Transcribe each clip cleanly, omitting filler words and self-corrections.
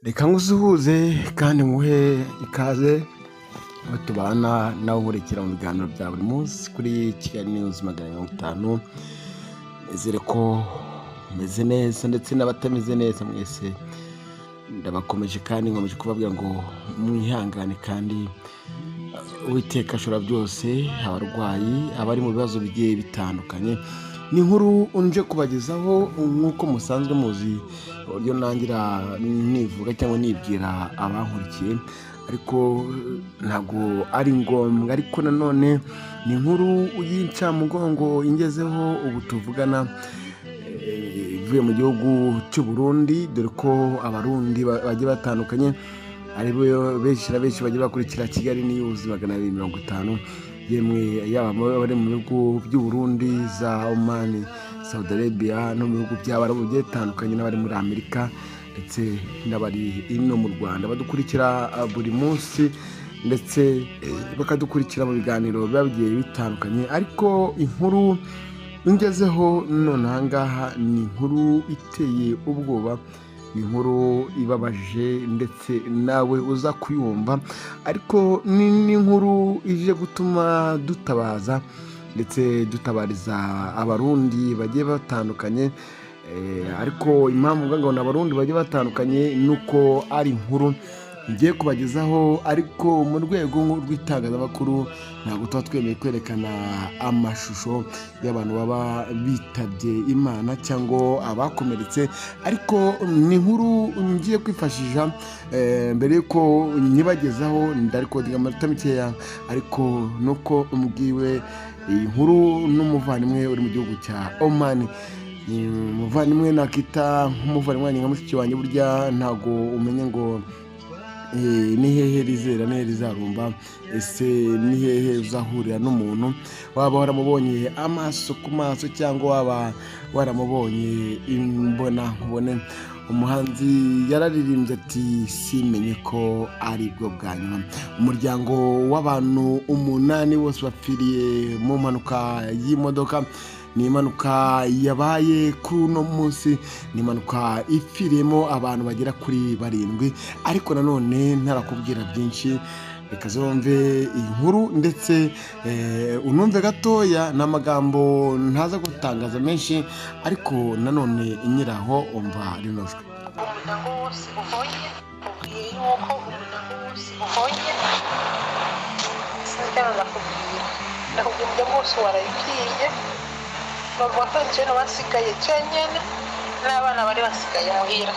reka ngusuhuze kandi nguhe ikaze aho tubana nawe nkurikira mu biganiro bya buri munsi kuri Kigali News 50. Nizere ko meze neza ndetse n'abatameze neza mwese ndabakomeje kandi nkomeje kubabwira ngo mwihangane kandi Uwiteka ashobora byose, abarwayi abari mu bibazo bigiye bitandukanye. Ni inkuru unje kubagezaho nk'uko musanzwe muzi uburyo nangira nivuga cyangwa nibwira abankurikiye, ariko ntabwo ari ngombwa. Ariko nanone ni inkuru y'incamugongo ingezeho ubu tuvugana, ivuye mu gihugu cy'u Burundi, dore ko abarundi bagiye batandukanye ari benshi na benshi bagiye bakurikira Kigali News 250, yemwe yaba bari mu bihugu by'u Burundi, za Oman, Saudi Arabia no mu bihugu by'Abarabu bigiye bitandukanye, n'abari muri Amerika ndetse n'abari ino mu Rwanda badukurikira buri munsi, ndetse bakadukurikira mu biganiro biba bigiye bitandukanye. Ariko inkuru ingezeho none aha ngaha ni inkuru iteye ubwoba, inkuru ibabaje ndetse nawe uza kuyumva, ariko ni inkuru ije gutuma dutabaza ndetse dutabariza abarundi bagiye batandukanye. Ariko impamvu ngo n'abarundi bagiye batandukanye nuko ari inkuru ngiye kubagezaho, ariko mu rwego rw'itangazamakuru ntabwo tuba twemeye kwerekana amashusho y'abantu baba bitabye Imana cyangwa abakomeretse. Ariko ni inkuru ngiye kwifashisha mbere yuko nyibagezaho, ndarikodinga amanota mikeya, ariko nuko mbwiwe iyi nkuru n'umuvandimwe uri mu gihugu cya Oman. Umuvandimwe nakita nk'umuvandimwe nka mushiki wanjye, burya ntabwo umenye ngo ni hehe rizera ni hehe rizarumba, ese ni hehe uzahurira n'umuntu waba waramubonye amaso ku maso cyangwa waba waramubonye imbona nkubone. Umuhanzi yararirimbye ati simenye ko ari bwo bwa nyuma. Umuryango w'abantu 8 bose bapfiriye mu mpanuka y'imodoka. Ni impanuka yabaye kuri uno munsi, ni impanuka ipfiriyemo abantu bagera kuri 7. Ariko nanone ntarakubwira byinshi, reka zumve iyi nkuru ndetse unumve gatoya. Ni amagambo ntaza gutangaza menshi, ariko nanone inyiraho umva rino jwi. Umuryango wose uhonye, ubwiye yuko umuryango wose uhonye, sinjya ndakubwira umuryango wose warabibwiye, bavuga ko njyewe basigaye cyenyine n'abana bari basigaye muhira.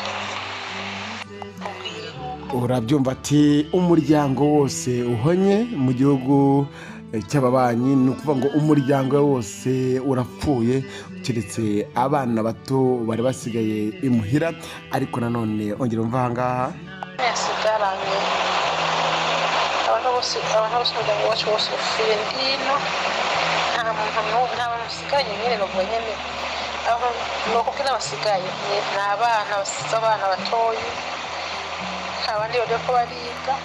Urabyumva ati umuryango wose uhonye mu gihugu cy'ababanyi, ni ukuvuga ngo umuryango wose urapfuye keretse abana bato bari basigaye imuhira. Ariko nanone ongera umva aha ngaha, yasigaranye abantu bose umuryango wacu wose upfuye ndino, nta muntu usigaye nyine bavuga nyine aho nuko kina basigaye ni abana basize, abana batoyi, abandi bari ko bariga.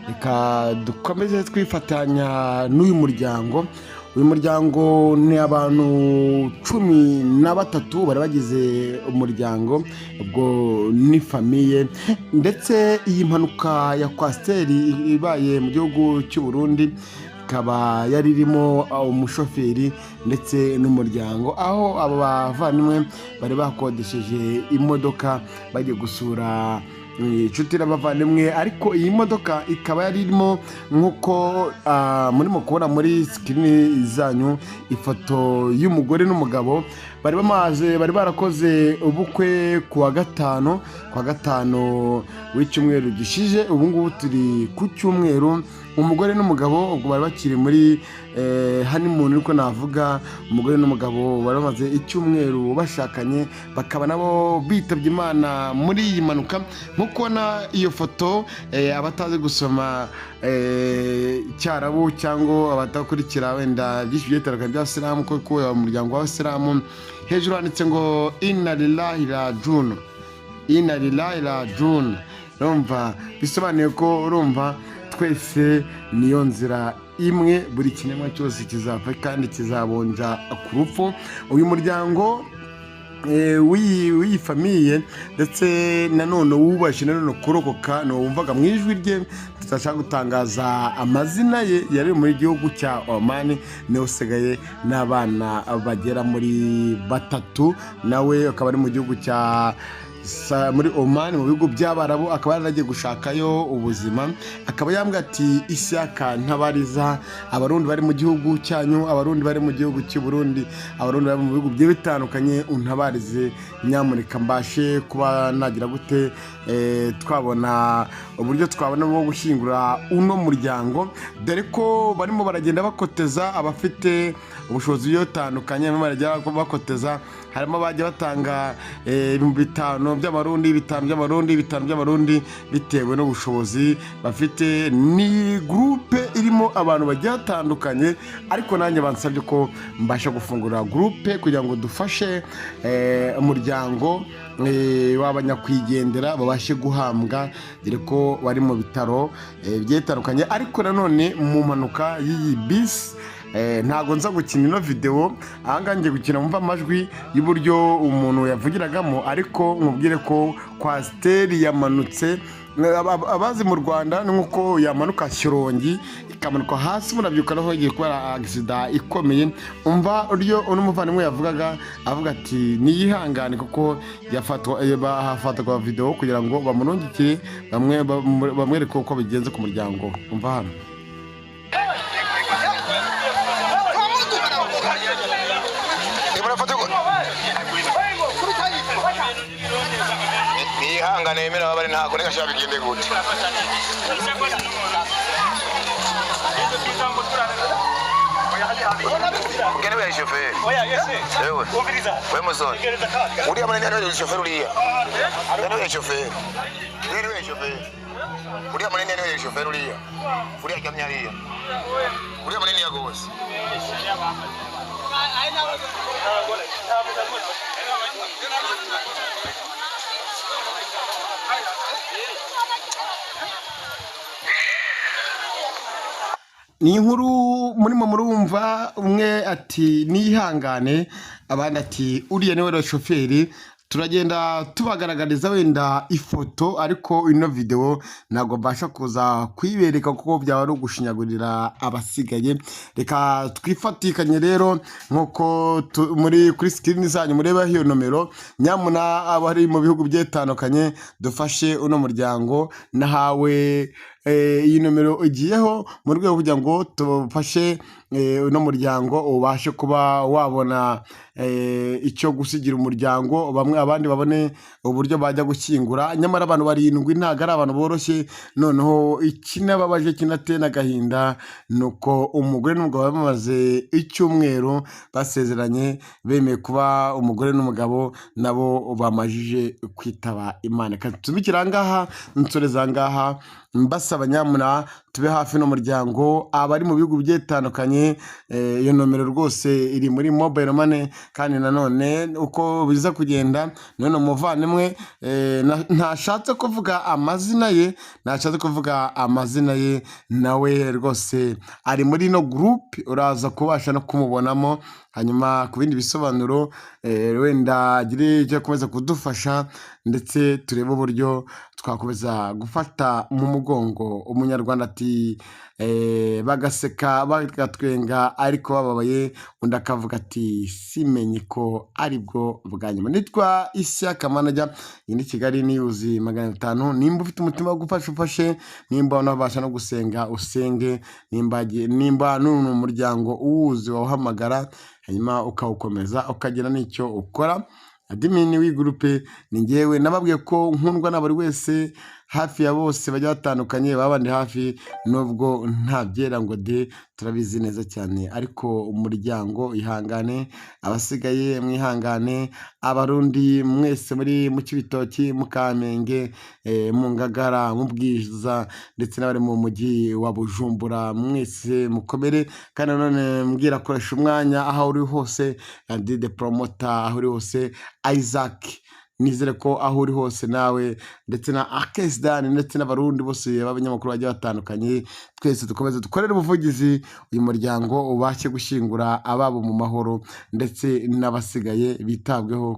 reka dukomeze twifatanya n'uyu muryango. Uyu muryango ni abantu 13 bari bagize umuryango, ubwo ni famiye. Ndetse iyi mpanuka ya kwasiteri ibaye mu gihugu cy'u Burundi, ikaba yari irimo umushoferi ndetse n'umuryango, aho abo bavandimwe bari bakodesheje imodoka bagiye gusura inshuti n'abavandimwe. Ariko iyi modoka ikaba yari irimo, nk'uko murimo kubona muri sikirini zanyu, ifoto y'umugore n'umugabo bari barakoze ubukwe kuwa gatanu w'icyumweru gishije. Ubu ngubu turi ku cyumweru. Umugore n'umugabo ubwo bari bakiri muri honeymoon, ariko navuga umugore n'umugabo bari bamaze icyumweru bashakanye, bakaba nabo bitabye Imana muri iyi mpanuka. Nk'uko ubona iyo foto, abatazi gusoma Icyarabu cyangwa abatakurikira wenda byinshi bitandukanye by'Abasilamu, kuko umuryango w'Abasilamu hejuru handitse ngo inna lillahi rajiun, inna lillahi rajiun. Urumva bisobanuye ko urumva twese niyo nzira imwe buri kiremwa cyose kizapfa kandi kizabonja ku rupfu. Uyu muryango w'iyi famiye ndetse nanone wubashye nanone kurokoka wumvaga mu ijwi rye tutashaka gutangaza amazina ye, yari muri gihugu cya Oman, niwe usigaye n'abana bagera muri 3, nawe akaba ari mu gihugu cya muri Oman mu bihugu by'Abarabu, akaba yaragiye gushakayo ubuzima. Akaba yambwiye ati Ishyaka ntabariza abarundi bari mu gihugu cyanyu, abarundi bari mu gihugu cy'u Burundi, abarundi bari mu bihugu bigiye bitandukanye, untabarize nyamuneka mbashe kuba nagira gute twabona uburyo twabona bwo gushyingura uno muryango, dore ko barimo baragenda bakoteza abafite ubushobozi butandukanye, barimo barajya bakoteza, harimo bajya batanga 5,000 by'amarundi, 5 by'amarundi, 5 by'amarundi bitewe n'ubushobozi bafite. Ni groupe irimo abantu bagiye batandukanye, ariko nanjye bansabye ko mbasha gufungura groupe kugira ngo dufashe umuryango w'abanyakwigendera babashe guhambwa, dore ko bari mu bitaro bigiye bitandukanye. Ariko nanone mu mpanuka y'iyi bisi ntago nza gukina ino video, ahangaha ngiye gukina mumva amajwi y'uburyo umuntu yavugiragamo, ariko nkubwire ko kwasiteri yamanutse. Abazi mu Rwanda ni nkuko yamanuka Shyorongi ikamanuka hasi, murabyuka naho igiye kuba accident ikomeye. Umva uryo n'umuvandimwe yavugaga, avuga ati niyihangane kuko hafatwa video kugira ngo bamunongikire bamwereke uko bigenze ku muryango. Umva hano nihangane yemera abari ntako reka shaka bigende gute. Ngene we chauffeur. Oya yese. Ewe. Umviriza. We musoni. Uriya mwana ni chauffeur uriya. Ngene we chauffeur. Ngene we chauffeur. Uriya mwana ni chauffeur uriya. Uriya kamya uriya. Uriya mwana ni yagose. Ni inkuru murimo murumva, umwe ati nihangane, abandi ati uriya niwe shoferi. Turagenda tubagaragariza wenda ifoto, ariko ino video ntabwo mbasha kuza kuyibereka kuko byaba ari ugushinyagurira abasigaye. Reka twifatikanye rero nkuko kuri screen zanyu mureba hiyo nomero, nyamuna abari mu bihugu byetandukanye dufashe uno muryango. Nahawe iyi nomero igiyeho mu rwego kugira ngo tufashe uno muryango ubashe kuba wabona icyo gusigira umuryango, bamwe abandi babone uburyo bajya gushyingura. Nyamara abantu 7 ntago ari abantu boroshye. Noneho ikinababaje kinateye n'agahinda nuko umugore n'umugabo bamaze icyumweru basezeranye, bemeye kuba umugore n'umugabo, nabo bamajije kwitaba Imana. Tumikira ngaha nsoreza ngaha mbasaba nyamuna tube hafi n'umuryango abari mu bihugu byetandukanye. Iyo nomero rwose iri muri mobile money, kandi nanone uko biza kugenda none umuvandimwe ntashatse kuvuga amazina ye, nawe rwose ari muri no group, uraza kubasha no kumubonamo. Hanyuma ku bindi bisobanuro wenda agire icyo akomeza kudufasha, ndetse turebe uburyo twakomeza gufata mu mugongo umunyarwanda. Ati bagaseka bagatwenga ariko bababaye, undi akavuga ati simenye ko aribwo bwa nyuma. Nitwa Ishyaka Manager, iyi ni Kigali News 500. Nimba ufite umutima wo gufasha ufashe, nimba unabasha no gusenga usenge, nimba n'uno muryango uwuzi wawuhamagara, hanyuma ukawukomeza ukagira n'icyo ukora. Admin w'igroupe ni ngewe, nababwiye ko nkundwa na buri wese, hafi ya bose bajya batandukanye, babandi hafi nubwo nta byera ngo de, turabizi neza cyane. Ariko umuryango ihangane, abasigaye mwihangane, abarundi mwese muri mu Kibitoki, mu Kamenge, mu Ngagara, mu Bwiza, ndetse n'abari mu mujyi wa Bujumbura, mwese mukomere. Kandi none mbwira koresha umwanya aho uri hose, and the promoter aho uri hose, Isaac nizere ko aho uri hose nawe ndetse na Akesidani ndetse n'abarundi bose b'abanyamakuru bagiye batandukanye twese dukomeze dukorere ubuvugizi uyu muryango ubashe gushyingura ababo mu mahoro ndetse n'abasigaye bitabweho